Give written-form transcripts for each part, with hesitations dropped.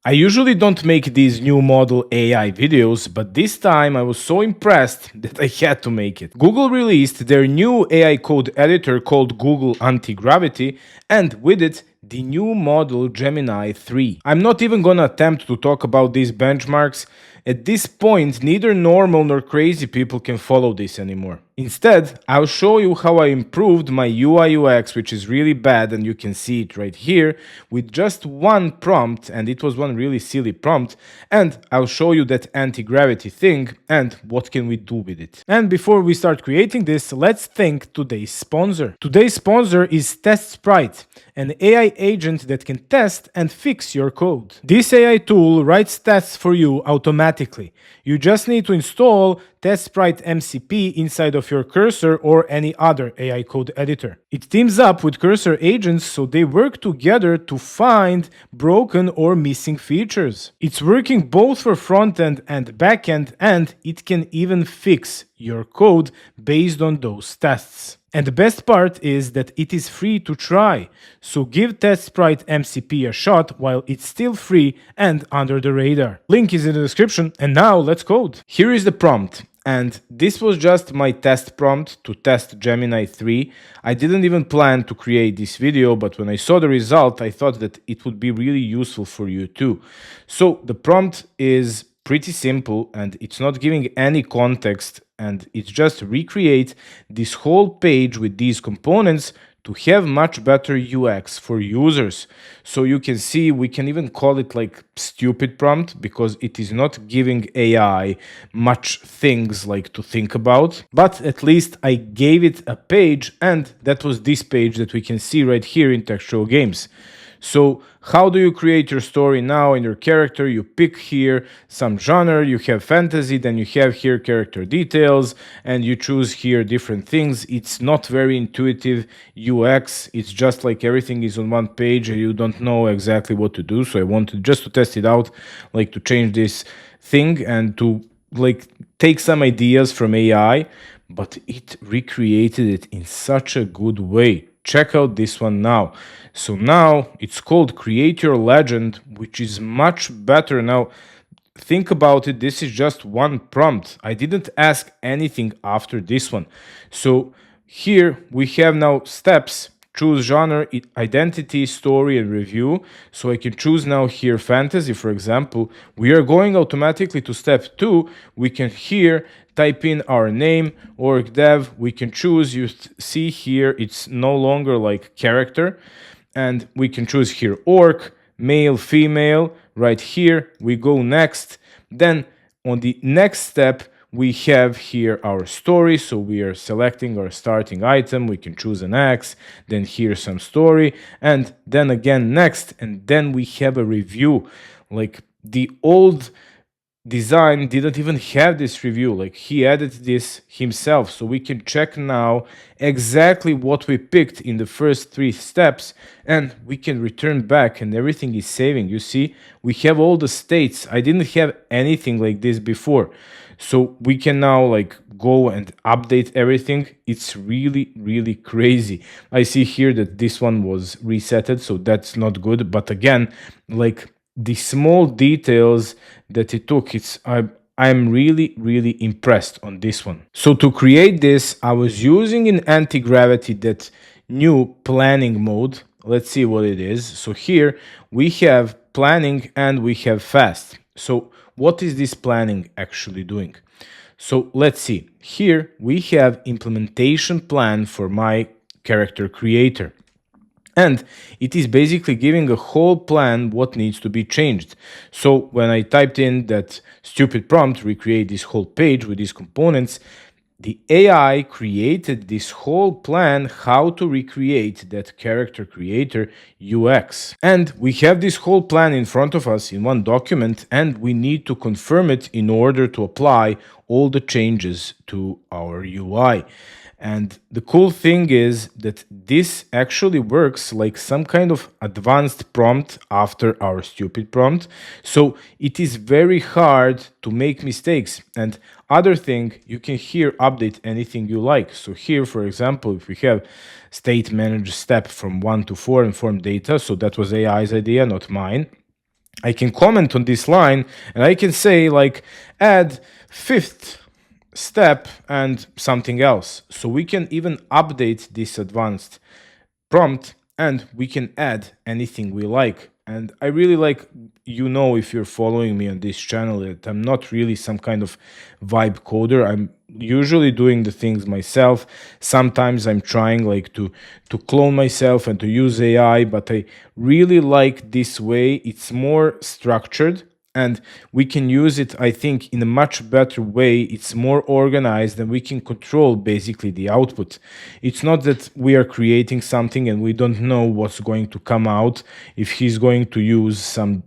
I usually don't make these new model AI videos, but this time I was so impressed that I had to make it. Google released their new AI code editor called Google Antigravity, and with it, the new model Gemini 3. I'm not even gonna attempt to talk about these benchmarks. At this point, neither normal nor crazy people can follow this anymore. Instead, I'll show you how I improved my UI UX, which is really bad, and you can see it right here, with just one prompt, and it was one really silly prompt, and I'll show you that anti-gravity thing, and what can we do with it. And before we start creating this, let's thank today's sponsor. Today's sponsor is TestSprite, an AI agent that can test and fix your code. This AI tool writes tests for you automatically. You just need to install TestSprite MCP inside of your Cursor or any other AI code editor. It teams up with Cursor agents so they work together to find broken or missing features. It's working both for front-end and back-end, and it can even fix your code based on those tests. And the best part is that it is free to try, so give TestSprite MCP a shot while it's still free and under the radar. Link is in the description, and now let's code. Here is the prompt, and this was just my test prompt to test Gemini 3. I didn't even plan to create this video, but when I saw the result, I thought that it would be really useful for you too. So the prompt is pretty simple, and it's not giving any context, and it's just recreate this whole page with these components to have much better UX for users. So you can see we can even call it like stupid prompt because it is not giving AI much things like to think about, but at least I gave it a page, and that was this page that we can see right here in Textual Games. So how do you create your story now in your character? You pick here some genre, you have fantasy, then you have here character details, and you choose here different things. It's not very intuitive UX. It's just like everything is on one page and you don't know exactly what to do. So I wanted just to test it out, like to change this thing and to like take some ideas from AI, but it recreated it in such a good way. Check out this one now. So now it's called Create Your Legend, which is much better. Now think about it, this is just one prompt. I didn't ask anything after this one. So here we have now steps. Choose genre, identity, story, and review. So I can choose now here fantasy, for example. We are going automatically to step 2. We can here type in our name, OrcDev. We can choose, you see here, it's no longer like character. And we can choose here orc, male, female. Right here, we go next. Then on the next step, we have here our story, so we are selecting our starting item, we can choose an X, then here some story, and then again next, and then we have a review. Like the old design didn't even have this review, like he added this himself, so we can check now exactly what we picked in the first 3 steps, and we can return back and everything is saving. You see, we have all the states. I didn't have anything like this before, so we can now like go and update everything. It's really crazy. I see here that this one was resetted, so that's not good, but again, like the small details that it took, I'm really impressed on this one. So to create this, I was using in anti-gravity that new planning mode. Let's see what it is. So here we have planning and we have fast. So what is this planning actually doing? So let's see. Here we have implementation plan for my character creator. And it is basically giving a whole plan what needs to be changed. So when I typed in that stupid prompt, recreate this whole page with these components, the AI created this whole plan how to recreate that character creator UX. And we have this whole plan in front of us in one document, and we need to confirm it in order to apply all the changes to our UI. And the cool thing is that this actually works like some kind of advanced prompt after our stupid prompt. So it is very hard to make mistakes. And other thing, you can here update anything you like. So here, for example, if we have state manage step from 1 to 4 and form data, so that was AI's idea, not mine. I can comment on this line and I can say like add fifth step and something else. So we can even update this advanced prompt and we can add anything we like. And I really like, if you're following me on this channel, that I'm not really some kind of vibe coder. I'm usually doing the things myself. Sometimes I'm trying like to clone myself and to use AI, but I really like this way. It's more structured and we can use it, I think, in a much better way. It's more organized and we can control basically the output. It's not that we are creating something and we don't know what's going to come out, if he's going to use some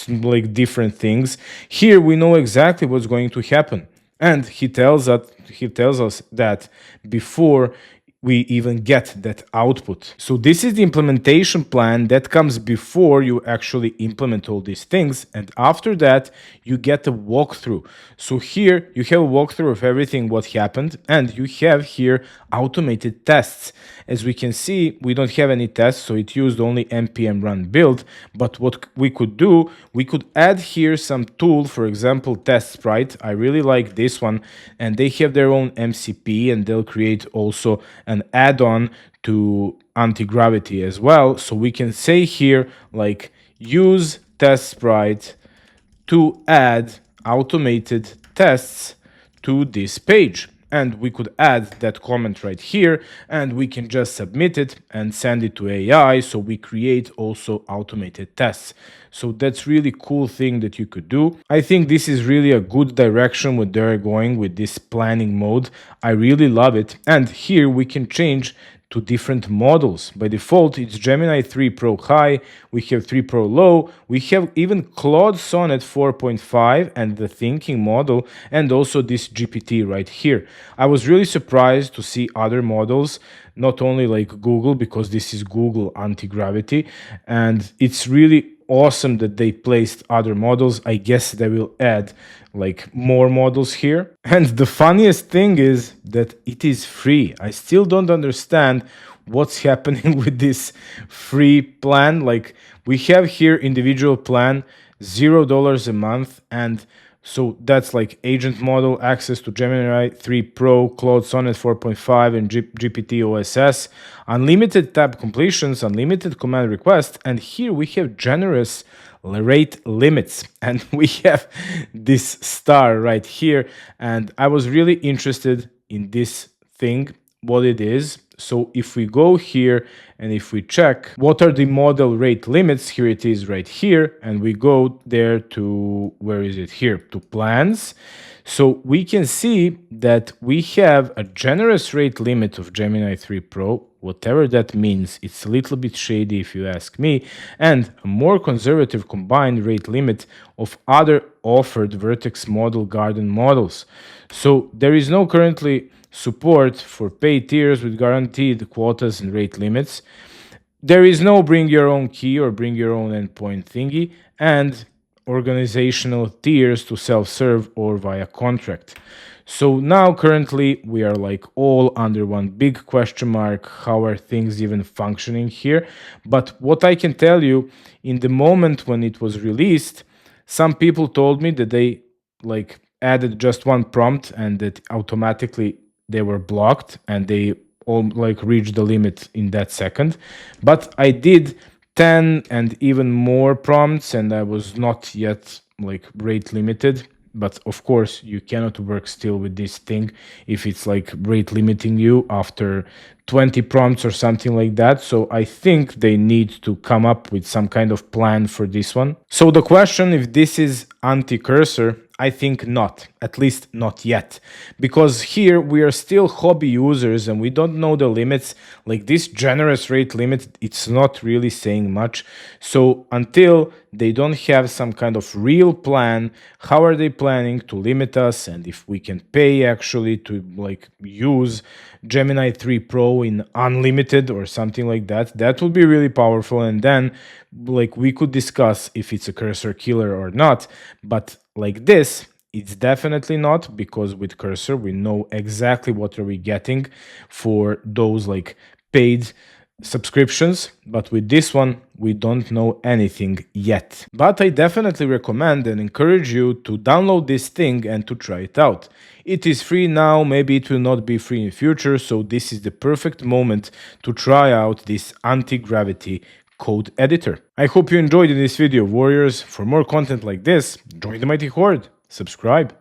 like different things. Here we know exactly what's going to happen, and he tells us that before we even get that output. So this is the implementation plan that comes before you actually implement all these things. And after that, you get a walkthrough. So here you have a walkthrough of everything what happened, and you have here automated tests. As we can see, we don't have any tests, so it used only npm run build. But what we could do, we could add here some tool, for example, test sprite. I really like this one, and they have their own MCP, and they'll create also an add-on to Antigravity as well. So we can say here like use test sprite to add automated tests to this page. And we could add that comment right here, and we can just submit it and send it to AI. So we create also automated tests. So that's really cool thing that you could do. I think this is really a good direction what they're going with this planning mode. I really love it. And here we can change to different models. By default, it's Gemini 3 Pro High, we have 3 Pro Low, we have even Claude Sonnet 4.5 and the thinking model, and also this GPT right here. I was really surprised to see other models, not only like Google, because this is Google Antigravity, and it's really awesome that they placed other models. I guess they will add like more models here. And the funniest thing is that it is free. I still don't understand what's happening with this free plan. Like we have here individual plan, $0 a month, and so that's like agent model, access to Gemini 3 Pro, Claude Sonnet 4.5, and GPT OSS, unlimited tab completions, unlimited command request, and here we have generous rate limits, and we have this star right here. And I was really interested in this thing, what it is. So if we go here and if we check what are the model rate limits, here it is right here, and we go there to, where is it here, to plans. So we can see that we have a generous rate limit of Gemini 3 Pro, whatever that means. It's a little bit shady if you ask me, and a more conservative combined rate limit of other offered Vertex model garden models. So there is no currently support for paid tiers with guaranteed quotas and rate limits. There is no bring your own key or bring your own endpoint thingy, and organizational tiers to self-serve or via contract. So now currently we are like all under one big question mark. How are things even functioning here? But what I can tell you, in the moment when it was released, some people told me that they like added just one prompt and that automatically they were blocked and they all like reached the limit in that second. But I did 10 and even more prompts and I was not yet like rate limited. But of course you cannot work still with this thing if it's like rate limiting you after 20 prompts or something like that. So I think they need to come up with some kind of plan for this one. So the question, if this is anti-cursor, I think not, at least not yet, because here we are still hobby users and we don't know the limits. Like this generous rate limit, it's not really saying much. So until they don't have some kind of real plan, how are they planning to limit us? And if we can pay actually to like use Gemini 3 Pro in unlimited or something like that, that would be really powerful. And then like we could discuss if it's a cursor killer or not. But like this, it's definitely not, because with cursor we know exactly what are we getting for those like paid subscriptions, but with this one, we don't know anything yet. But I definitely recommend and encourage you to download this thing and to try it out. It is free now, maybe it will not be free in future, so this is the perfect moment to try out this anti-gravity code editor. I hope you enjoyed this video, warriors. For more content like this, join the mighty Horde. Subscribe.